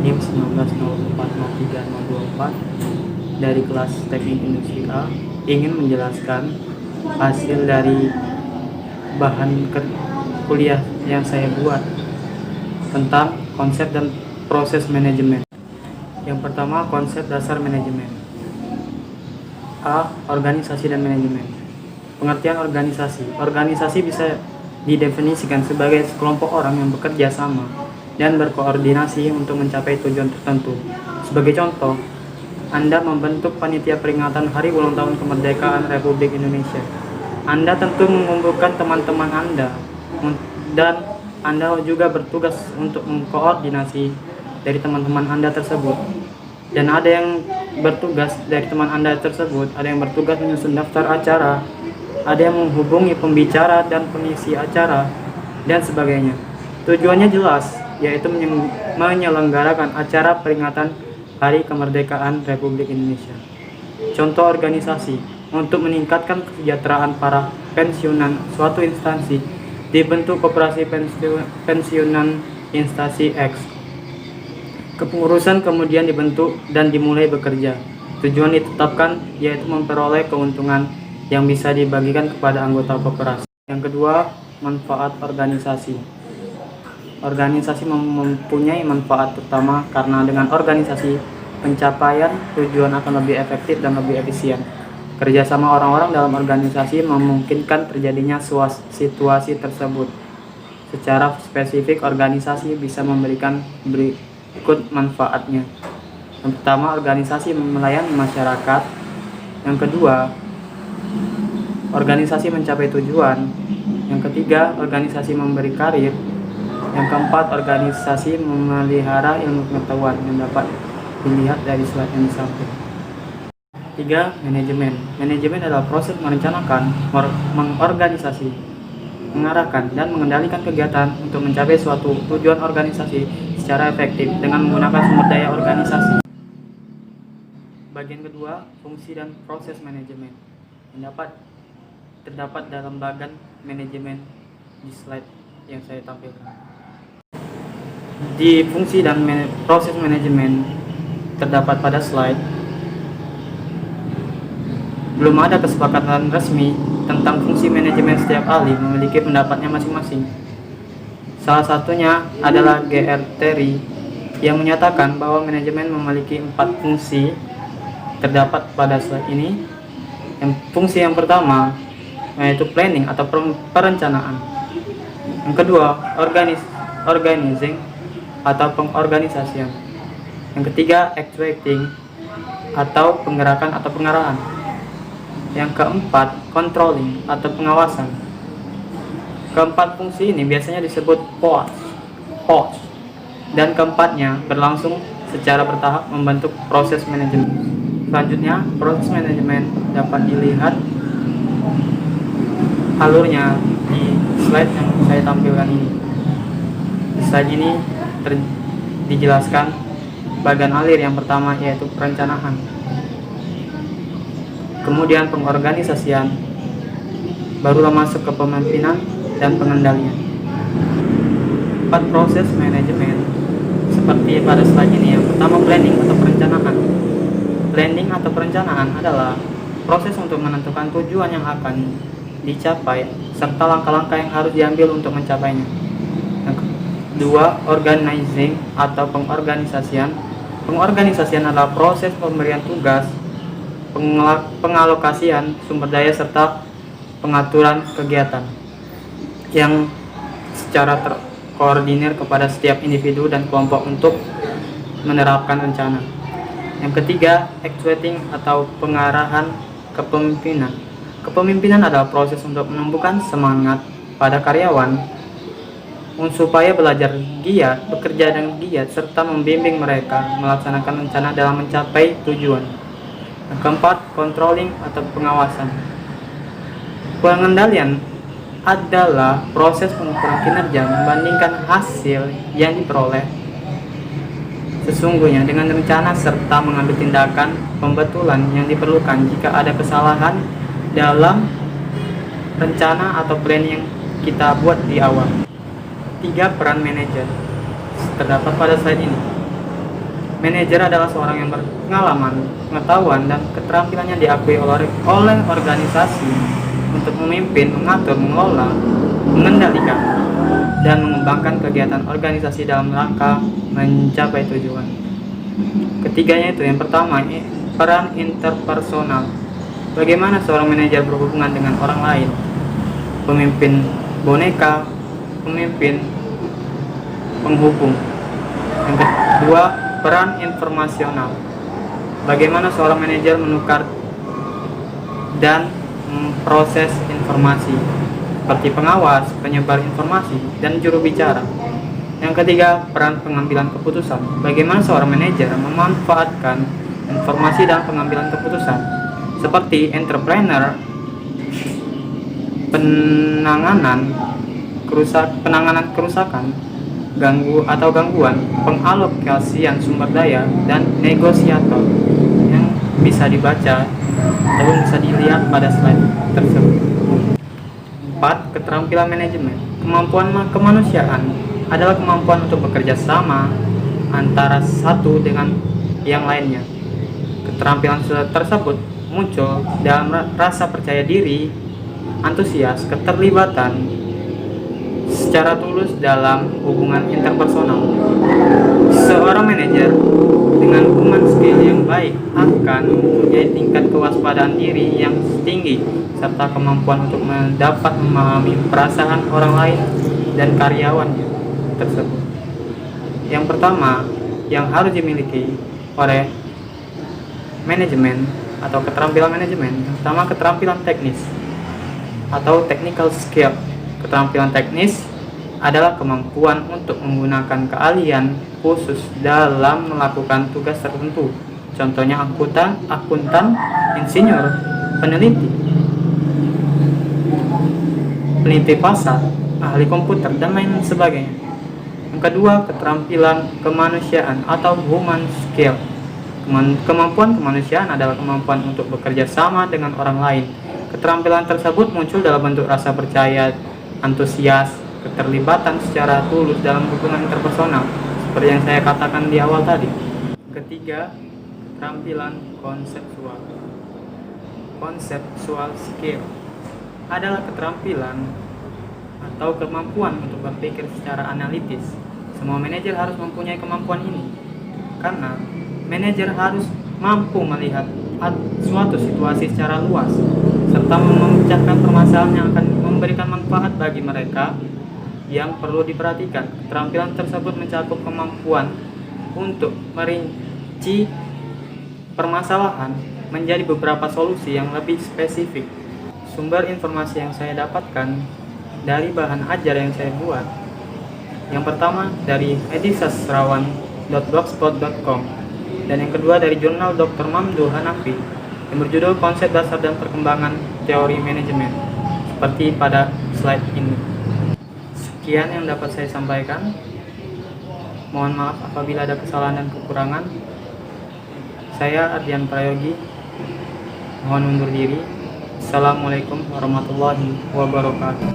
NIM 19040324 dari kelas Teknik Industri A ingin menjelaskan hasil dari bahan kuliah yang saya buat tentang konsep dan proses manajemen. Yang pertama, konsep dasar manajemen. A. Organisasi dan manajemen. Pengertian organisasi. Organisasi bisa didefinisikan sebagai sekelompok orang yang bekerja sama dan berkoordinasi untuk mencapai tujuan tertentu. Sebagai contoh, Anda membentuk panitia peringatan Hari Ulang Tahun Kemerdekaan Republik Indonesia. Anda tentu mengumpulkan teman-teman Anda dan Anda juga bertugas untuk mengkoordinasi dari teman-teman Anda tersebut. Dan ada yang bertugas dari teman Anda tersebut, ada yang bertugas menyusun daftar acara, ada yang menghubungi pembicara dan pengisi acara, dan sebagainya. Tujuannya jelas, yaitu menyelenggarakan acara peringatan Hari Kemerdekaan Republik Indonesia. Contoh organisasi, untuk meningkatkan kesejahteraan para pensiunan suatu instansi, dibentuk koperasi pensiunan instansi X. Kepengurusan kemudian dibentuk dan dimulai bekerja. Tujuan ditetapkan yaitu memperoleh keuntungan yang bisa dibagikan kepada anggota koperasi. Yang kedua, manfaat organisasi. Organisasi mempunyai manfaat utama karena dengan organisasi pencapaian tujuan akan lebih efektif dan lebih efisien. Kerjasama orang-orang dalam organisasi memungkinkan terjadinya situasi tersebut. Secara spesifik, organisasi bisa memberikan berikut manfaatnya. Yang pertama, organisasi melayani masyarakat. Yang kedua, organisasi mencapai tujuan. Yang ketiga, organisasi memberi karir. Yang keempat, organisasi memelihara ilmu pengetahuan yang dapat dilihat dari slide yang di samping. 3. Manajemen. Manajemen adalah proses merencanakan, mengorganisasi, mengarahkan, dan mengendalikan kegiatan untuk mencapai suatu tujuan organisasi secara efektif dengan menggunakan sumber daya organisasi. Bagian kedua, fungsi dan proses manajemen terdapat dalam bagian manajemen di slide yang saya tampilkan. Di fungsi dan proses manajemen terdapat pada slide. Belum ada kesepakatan resmi tentang fungsi manajemen. Setiap ahli memiliki pendapatnya masing-masing. Salah satunya adalah G.R. Terry yang menyatakan bahwa manajemen memiliki 4 fungsi terdapat pada slide ini. Fungsi yang pertama yaitu planning atau perencanaan. Yang kedua, organizing atau pengorganisasian. Yang ketiga, actuating atau penggerakan atau pengarahan. Yang keempat, controlling atau pengawasan. Keempat fungsi ini biasanya disebut POS, dan keempatnya berlangsung secara bertahap membentuk proses manajemen. Selanjutnya, proses manajemen dapat dilihat alurnya di slide yang saya tampilkan ini. Di slide ini dijelaskan bagian alir yang pertama yaitu perencanaan, kemudian pengorganisasian, barulah masuk ke pemimpinan dan pengendalian. 4 proses manajemen seperti pada slide ini. Yang pertama, planning atau perencanaan. Planning atau perencanaan adalah proses untuk menentukan tujuan yang akan dicapai serta langkah-langkah yang harus diambil untuk mencapainya. Yang kedua, organizing atau pengorganisasian. Pengorganisasian adalah proses pemberian tugas, pengalokasian sumber daya serta pengaturan kegiatan yang secara terkoordinir kepada setiap individu dan kelompok untuk menerapkan rencana. Yang ketiga, actuating atau pengarahan kepemimpinan. Kepemimpinan adalah proses untuk menumbuhkan semangat pada karyawan supaya belajar giat, bekerja dengan giat, serta membimbing mereka melaksanakan rencana dalam mencapai tujuan. Yang keempat, controlling atau pengawasan. Pengendalian adalah proses pengukuran kinerja membandingkan hasil yang diperoleh sesungguhnya dengan rencana serta mengambil tindakan pembetulan yang diperlukan jika ada kesalahan dalam rencana atau plan yang kita buat di awal. 3. Peran manajer terdapat pada slide ini. Manajer adalah seorang yang berpengalaman, pengetahuan, dan keterampilannya diakui oleh organisasi untuk memimpin, mengatur, mengelola, mengendalikan, dan mengembangkan kegiatan organisasi dalam rangka mencapai tujuan. Ketiganya itu, yang pertama, peran interpersonal. Bagaimana seorang manajer berhubungan dengan orang lain? Pemimpin boneka, pemimpin penghubung. Yang kedua, peran informasional. Bagaimana seorang manajer menukar dan memproses informasi, seperti pengawas, penyebar informasi, dan juru bicara. Yang ketiga, peran pengambilan keputusan. Bagaimana seorang manajer memanfaatkan informasi dalam pengambilan keputusan, seperti entrepreneur, penanganan kerusakan, gangguan, pengalokasian sumber daya, dan negosiator, yang bisa dibaca atau bisa dilihat pada slide tersebut. 4. Keterampilan manajemen. Kemampuan kemanusiaan adalah kemampuan untuk bekerja sama antara satu dengan yang lainnya. Keterampilan tersebut muncul dalam rasa percaya diri, antusias, keterlibatan secara tulus dalam hubungan interpersonal. Seorang manajer dengan human skill yang baik akan mempunyai tingkat kewaspadaan diri yang tinggi serta kemampuan untuk dapat memahami perasaan orang lain dan karyawannya tersebut. Yang pertama yang harus dimiliki oleh manajemen atau keterampilan manajemen, yang pertama keterampilan teknis atau technical skill. Keterampilan teknis adalah kemampuan untuk menggunakan keahlian khusus dalam melakukan tugas tertentu. Contohnya akuntan, insinyur, peneliti pasar, ahli komputer, dan lain sebagainya. Yang kedua, keterampilan kemanusiaan atau human skill. Kemampuan kemanusiaan adalah kemampuan untuk bekerja sama dengan orang lain. Keterampilan tersebut muncul dalam bentuk rasa percaya, antusias, keterlibatan secara tulus dalam hubungan interpersonal, seperti yang saya katakan di awal tadi. Ketiga, keterampilan konseptual. Conceptual skill adalah keterampilan atau kemampuan untuk berpikir secara analitis. Semua manajer harus mempunyai kemampuan ini, karena manajer harus mampu melihat suatu situasi secara luas serta memecahkan permasalahan yang akan memberikan manfaat bagi mereka yang perlu diperhatikan. Keterampilan tersebut mencakup kemampuan untuk merinci permasalahan menjadi beberapa solusi yang lebih spesifik. Sumber informasi yang saya dapatkan dari bahan ajar yang saya buat, yang pertama dari edisasrawan.blogspot.com, dan yang kedua dari jurnal Dr. Mamdu Hanafi yang berjudul Konsep Dasar dan Perkembangan Teori Manajemen, seperti pada slide ini. Sekian yang dapat saya sampaikan. Mohon maaf apabila ada kesalahan dan kekurangan. Saya Ardian Prayogi, mohon undur diri. Assalamualaikum warahmatullahi wabarakatuh.